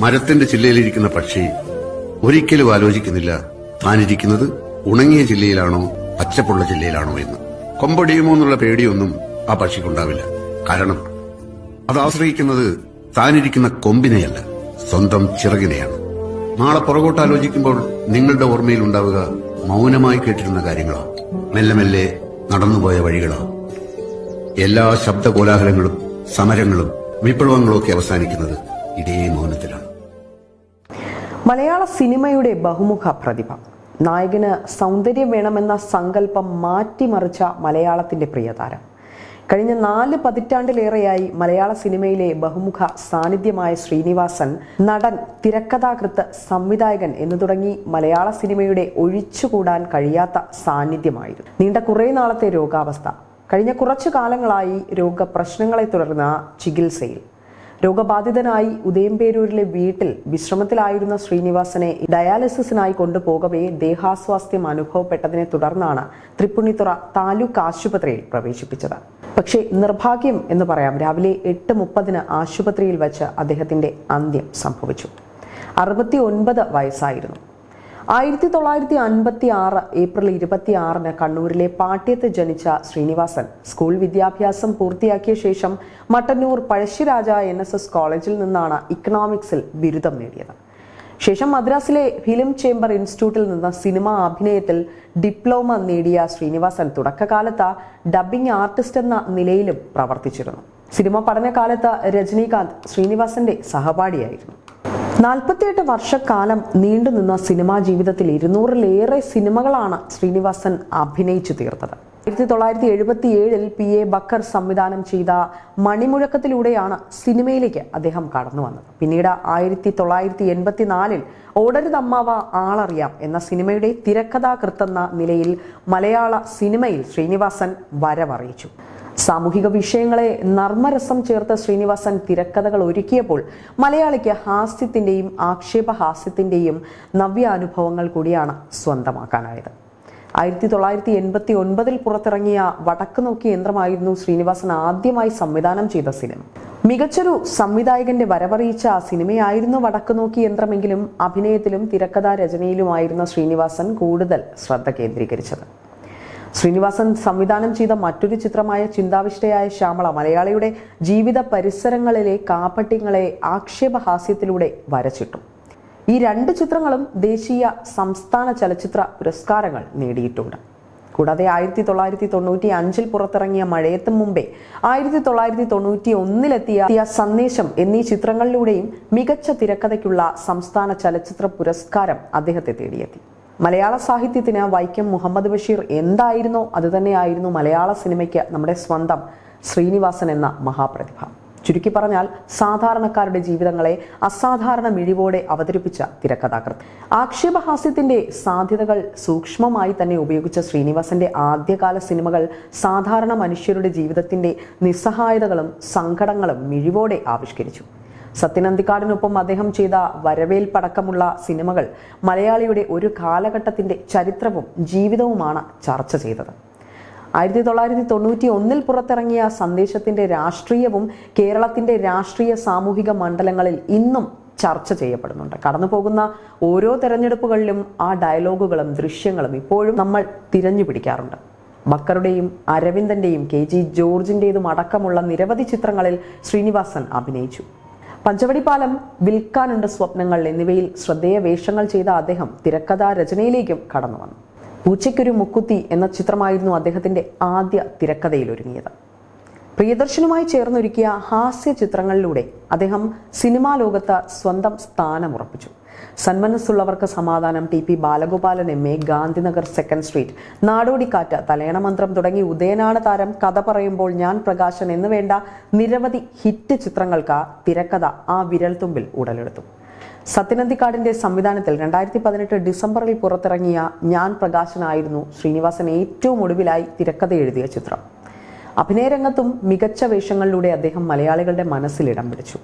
മരത്തിന്റെ ചില്ലയിലിരിക്കുന്ന പക്ഷി ഒരിക്കലും ആലോചിക്കുന്നില്ല താനിരിക്കുന്നത് ഉണങ്ങിയ ജില്ലയിലാണോ പച്ചപ്പുള്ള ജില്ലയിലാണോ എന്ന്. കൊമ്പൊടിയുമോ എന്നുള്ള പേടിയൊന്നും ആ പക്ഷിക്കുണ്ടാവില്ല. കാരണം അത് ആശ്രയിക്കുന്നത് താനിരിക്കുന്ന കൊമ്പിനെയല്ല, സ്വന്തം ചിറകിനെയാണ്. നാളെ പുറകോട്ട് ആലോചിക്കുമ്പോൾ നിങ്ങളുടെ ഓർമ്മയിൽ ഉണ്ടാവുക മൗനമായി കേട്ടിരുന്ന കാര്യങ്ങളോ, മെല്ലെ മെല്ലെ നടന്നുപോയ വഴികളോ. എല്ലാ ശബ്ദകോലാഹലങ്ങളും സമരങ്ങളും വിപ്ലവങ്ങളും ഒക്കെ അവസാനിക്കുന്നത് ഇതേ മൗനത്തിലാണ്. മലയാള സിനിമയുടെ ബഹുമുഖ പ്രതിഭ, നായകന് സൗന്ദര്യം വേണമെന്ന സങ്കല്പം മാറ്റിമറിച്ച മലയാളത്തിന്റെ പ്രിയതാരം. കഴിഞ്ഞ 4 പതിറ്റാണ്ടിലേറെയായി മലയാള സിനിമയിലെ ബഹുമുഖ സാന്നിധ്യമായ ശ്രീനിവാസൻ നടൻ, തിരക്കഥാകൃത്ത്, സംവിധായകൻ എന്നു തുടങ്ങി മലയാള സിനിമയുടെ ഒഴിച്ചുകൂടാൻ കഴിയാത്ത സാന്നിധ്യമായിരുന്നു. നീണ്ട കുറേ നാളത്തെ രോഗാവസ്ഥ, കഴിഞ്ഞ കുറച്ചു കാലങ്ങളായി രോഗപ്രശ്നങ്ങളെ തുടർന്ന് ചികിത്സയിൽ. രോഗബാധിതനായി ഉദയംപേരൂരിലെ വീട്ടിൽ വിശ്രമത്തിലായിരുന്ന ശ്രീനിവാസനെ ഡയാലിസിസിനായി കൊണ്ടുപോകവേ ദേഹാസ്വാസ്ഥ്യം അനുഭവപ്പെട്ടതിനെ തുടർന്നാണ് തൃപ്പൂണിത്തുറ താലൂക്ക് ആശുപത്രിയിൽ പ്രവേശിപ്പിച്ചത്. പക്ഷേ നിർഭാഗ്യം എന്ന് പറയാം, രാവിലെ 8:30 ആശുപത്രിയിൽ വച്ച് അദ്ദേഹത്തിന്റെ അന്ത്യം സംഭവിച്ചു. 69 വയസ്സായിരുന്നു. 1956 ഏപ്രിൽ 26 കണ്ണൂരിലെ പാട്യത്ത് ജനിച്ച ശ്രീനിവാസൻ സ്കൂൾ വിദ്യാഭ്യാസം പൂർത്തിയാക്കിയ ശേഷം മട്ടന്നൂർ പഴശ്ശിരാജ NSS കോളേജിൽ നിന്നാണ് ഇക്കണോമിക്സിൽ ബിരുദം നേടിയത്. ശേഷം മദ്രാസിലെ ഫിലിം ചേംബർ ഇൻസ്റ്റിറ്റ്യൂട്ടിൽ നിന്ന് സിനിമാ അഭിനയത്തിൽ ഡിപ്ലോമ നേടിയ ശ്രീനിവാസൻ തുടക്കകാലത്ത് ഡബ്ബിംഗ് ആർട്ടിസ്റ്റ് എന്ന നിലയിലും പ്രവർത്തിച്ചിരുന്നു. സിനിമ പഠനകാലത്ത് രജനീകാന്ത് ശ്രീനിവാസന്റെ സഹപാഠിയായിരുന്നു. 48 വർഷക്കാലം നീണ്ടുനിന്ന സിനിമാ ജീവിതത്തിൽ 200-ലേറെ സിനിമകളാണ് ശ്രീനിവാസൻ അഭിനയിച്ചു തീർത്തത്. 1977 PA ബക്കർ സംവിധാനം ചെയ്ത മണിമുഴക്കത്തിലൂടെയാണ് സിനിമയിലേക്ക് അദ്ദേഹം കടന്നു വന്നത്. പിന്നീട് 1984 ഓടരുതമ്മാവ ആളറിയാം എന്ന സിനിമയുടെ തിരക്കഥാകൃത്തെന്ന നിലയിൽ മലയാള സിനിമയിൽ ശ്രീനിവാസൻ വരവറിയിച്ചു. സാമൂഹിക വിഷയങ്ങളെ നർമ്മരസം ചേർത്ത് ശ്രീനിവാസൻ തിരക്കഥകൾ ഒരുക്കിയപ്പോൾ മലയാളിക്ക് ഹാസ്യത്തിന്റെയും ആക്ഷേപഹാസ്യത്തിന്റെയും നവ്യാനുഭവങ്ങൾ കൂടിയാണ് സ്വന്തമാക്കാനായത്. 1989 പുറത്തിറങ്ങിയ വടക്ക് നോക്കി യന്ത്രമായിരുന്നു ശ്രീനിവാസൻ ആദ്യമായി സംവിധാനം ചെയ്ത സിനിമ. മികച്ചൊരു സംവിധായകന്റെ വരവറിയിച്ച സിനിമയായിരുന്നു വടക്ക് നോക്കി യന്ത്രമെങ്കിലും അഭിനയത്തിലും തിരക്കഥാ രചനയിലുമായിരുന്ന ശ്രീനിവാസൻ കൂടുതൽ ശ്രദ്ധ കേന്ദ്രീകരിച്ചത്. ശ്രീനിവാസൻ സംവിധാനം ചെയ്ത മറ്റൊരു ചിത്രമായ ചിന്താവിഷ്ടയായ ശ്യാമള മലയാളിയുടെ ജീവിത പരിസരങ്ങളിലെ കാപട്യങ്ങളെ ആക്ഷേപഹാസ്യത്തിലൂടെ വരച്ചിട്ടു. ഈ 2 ചിത്രങ്ങളും ദേശീയ, സംസ്ഥാന ചലച്ചിത്ര പുരസ്കാരങ്ങൾ നേടിയിട്ടുണ്ട്. കൂടാതെ 1995 പുറത്തിറങ്ങിയ മഴയത്തും മുമ്പേ 1991 സന്ദേശം എന്നീ ചിത്രങ്ങളിലൂടെയും മികച്ച തിരക്കഥയ്ക്കുള്ള സംസ്ഥാന ചലച്ചിത്ര പുരസ്കാരം അദ്ദേഹത്തെ തേടിയെത്തി. മലയാള സാഹിത്യത്തിന് വൈക്കം മുഹമ്മദ് ബഷീർ എന്തായിരുന്നോ അതുതന്നെയായിരുന്നു മലയാള സിനിമയ്ക്ക് നമ്മുടെ സ്വന്തം ശ്രീനിവാസൻ എന്ന മഹാപ്രതിഭ. ചുരുക്കി പറഞ്ഞാൽ സാധാരണക്കാരുടെ ജീവിതങ്ങളെ അസാധാരണ മിഴിവോടെ അവതരിപ്പിച്ച തിരക്കഥാകൃത്ത്. ആക്ഷേപഹാസ്യത്തിന്റെ സാധ്യതകൾ സൂക്ഷ്മമായി തന്നെ ഉപയോഗിച്ച ശ്രീനിവാസന്റെ ആദ്യകാല സിനിമകൾ സാധാരണ മനുഷ്യരുടെ ജീവിതത്തിന്റെ നിസ്സഹായതകളും സങ്കടങ്ങളും മിഴിവോടെ ആവിഷ്കരിച്ചു. സത്യനന്ദിക്കാടിനൊപ്പം അദ്ദേഹം ചെയ്ത വരവേൽപ്പടക്കമുള്ള സിനിമകൾ മലയാളിയുടെ ഒരു കാലഘട്ടത്തിന്റെ ചരിത്രവും ജീവിതവുമാണ് ചർച്ച ചെയ്തത്. 1991 പുറത്തിറങ്ങിയ സന്ദേശത്തിന്റെ രാഷ്ട്രീയവും കേരളത്തിന്റെ രാഷ്ട്രീയ സാമൂഹിക മണ്ഡലങ്ങളിൽ ഇന്നും ചർച്ച ചെയ്യപ്പെടുന്നുണ്ട്. കടന്നുപോകുന്ന ഓരോ തെരഞ്ഞെടുപ്പുകളിലും ആ ഡയലോഗുകളും ദൃശ്യങ്ങളും ഇപ്പോഴും നമ്മൾ തിരഞ്ഞു പിടിക്കാറുണ്ട്. ബക്കറുടെയും അരവിന്ദന്റെയും KG ജോർജിന്റേതും അടക്കമുള്ള നിരവധി ചിത്രങ്ങളിൽ ശ്രീനിവാസൻ അഭിനയിച്ചു. പഞ്ചവടിപ്പാലം, വിൽക്കാനുണ്ട് സ്വപ്നങ്ങൾ എന്നിവയിൽ ശ്രദ്ധേയ വേഷങ്ങൾ ചെയ്ത അദ്ദേഹം തിരക്കഥാ രചനയിലേക്കും കടന്നു വന്നു. പൂച്ചയ്ക്കൊരു മുക്കുത്തി എന്ന ചിത്രമായിരുന്നു അദ്ദേഹത്തിന്റെ ആദ്യ തിരക്കഥയിലൊരുങ്ങിയത്. പ്രിയദർശനുമായി ചേർന്നൊരുക്കിയ ഹാസ്യ ചിത്രങ്ങളിലൂടെ അദ്ദേഹം സിനിമാ ലോകത്ത് സ്വന്തം സ്ഥാനമുറപ്പിച്ചു. സന്മനസ്സുള്ളവർക്ക് സമാധാനം, TP Balagopalan MA, Gandhinagar 2nd street, Nadodikkattu, Thalayana Manthram തുടങ്ങി ഉദയനാണ് താരം, കഥ പറയുമ്പോൾ ഞാൻ പ്രകാശൻ എന്നുവേണ്ട നിരവധി ഹിറ്റ് ചിത്രങ്ങൾക്ക് തിരക്കഥ ആ വിരൽത്തുമ്പിൽ ഉടലെടുത്തു. സത്യനന്ദിക്കാടിന്റെ സംവിധാനത്തിൽ 2018 ഡിസംബറിൽ പുറത്തിറങ്ങിയ ഞാൻ പ്രകാശനായിരുന്നു ശ്രീനിവാസൻ ഏറ്റവും ഒടുവിലായി തിരക്കഥ എഴുതിയ ചിത്രം. അഭിനയരംഗത്തും മികച്ച വേഷങ്ങളിലൂടെ അദ്ദേഹം മലയാളികളുടെ മനസ്സിൽ ഇടം പിടിച്ചു.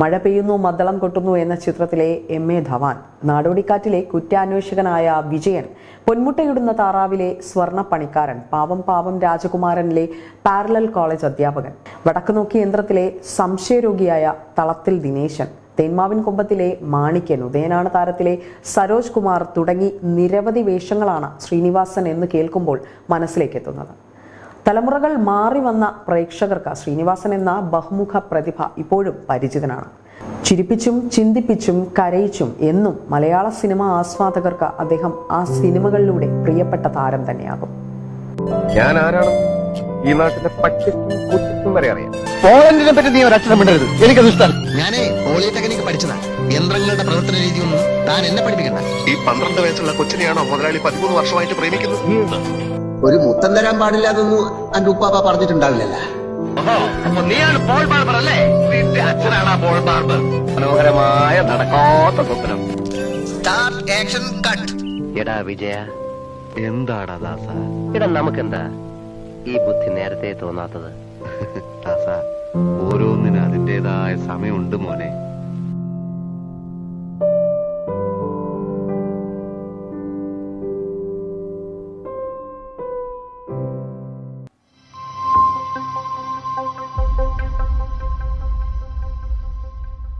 മഴ പെയ്യുന്നു മദ്ദളം കൊട്ടുന്നു എന്ന ചിത്രത്തിലെ MA ധവാൻ, നാടോടിക്കാറ്റിലെ കുറ്റാന്വേഷകനായ വിജയൻ, പൊന്മുട്ടയിടുന്ന താറാവിലെ സ്വർണ്ണ പണിക്കാരൻ, പാവം പാവം രാജകുമാരനിലെ പാരലൽ കോളേജ് അധ്യാപകൻ, വടക്കുനോക്കി യന്ത്രത്തിലെ സംശയരോഗിയായ തളത്തിൽ ദിനേശൻ, തേന്മാവിൻ കൊമ്പത്തിലെ മാണിക്യൻ, ഉദയനാണ് താരത്തിലെ സരോജ് കുമാർ തുടങ്ങി നിരവധി വേഷങ്ങളാണ് ശ്രീനിവാസൻ എന്ന് കേൾക്കുമ്പോൾ മനസ്സിലേക്ക് എത്തുന്നത്. തലമുറകൾ മാറി വന്ന പ്രേക്ഷകർക്ക് ശ്രീനിവാസൻ എന്ന ബഹുമുഖ പ്രതിഭ ഇപ്പോഴും പരിചിതനാണ്. ചിരിപ്പിച്ചും ചിന്തിപ്പിച്ചും കരയിച്ചും എന്നും മലയാള സിനിമ ആസ്വാദകർക്ക് അദ്ദേഹം ആ സിനിമകളിലൂടെ പ്രിയപ്പെട്ട താരം തന്നെയാകും. ഞാൻ ആരാണ് ഈ നാട്ടിലെ പച്ചക്കും വരെ അറിയാം. പോളണ്ടിനെ പറ്റി നീ ഒരക്ഷരം മിണ്ടരുത്, എനിക്കത് ഇഷ്ടം. ഞാനേ പോളിടെക്നിക് പഠിച്ചതാ. യന്ത്രങ്ങളുടെ പ്രവർത്തന രീതിയൊന്നും താൻ എന്നെ പഠിപ്പിക്കണ്ട. ഈ 12 വയസ്സുള്ള കൊച്ചിനെയാണോ മുതലാളി 13 വർഷമായിട്ട് പ്രേമിക്കുന്നത്? ഒരു മുത്തം തരാൻ പാടില്ലാതൊന്നും എന്റെ ഉപ്പാപ്പ പറഞ്ഞിട്ടുണ്ടാവില്ലല്ലോ. നീയാണ് പോൾ ബാർബർ അല്ലേ? നിന്റെ അച്ഛനാണ് പോൾ ബാർബർ. മനോഹരമായ നടക്കാത്ത സ്വപ്നം. Start action cut. എടാ വിജയ, എന്താടാ ദാസ? എടാ നമുക്കെന്താ ഈ ബുദ്ധി നേരത്തെ തോന്നാത്തത്? ഓരോന്നിനും അതിൻ്റെതായ സമയമുണ്ട് മോനെ.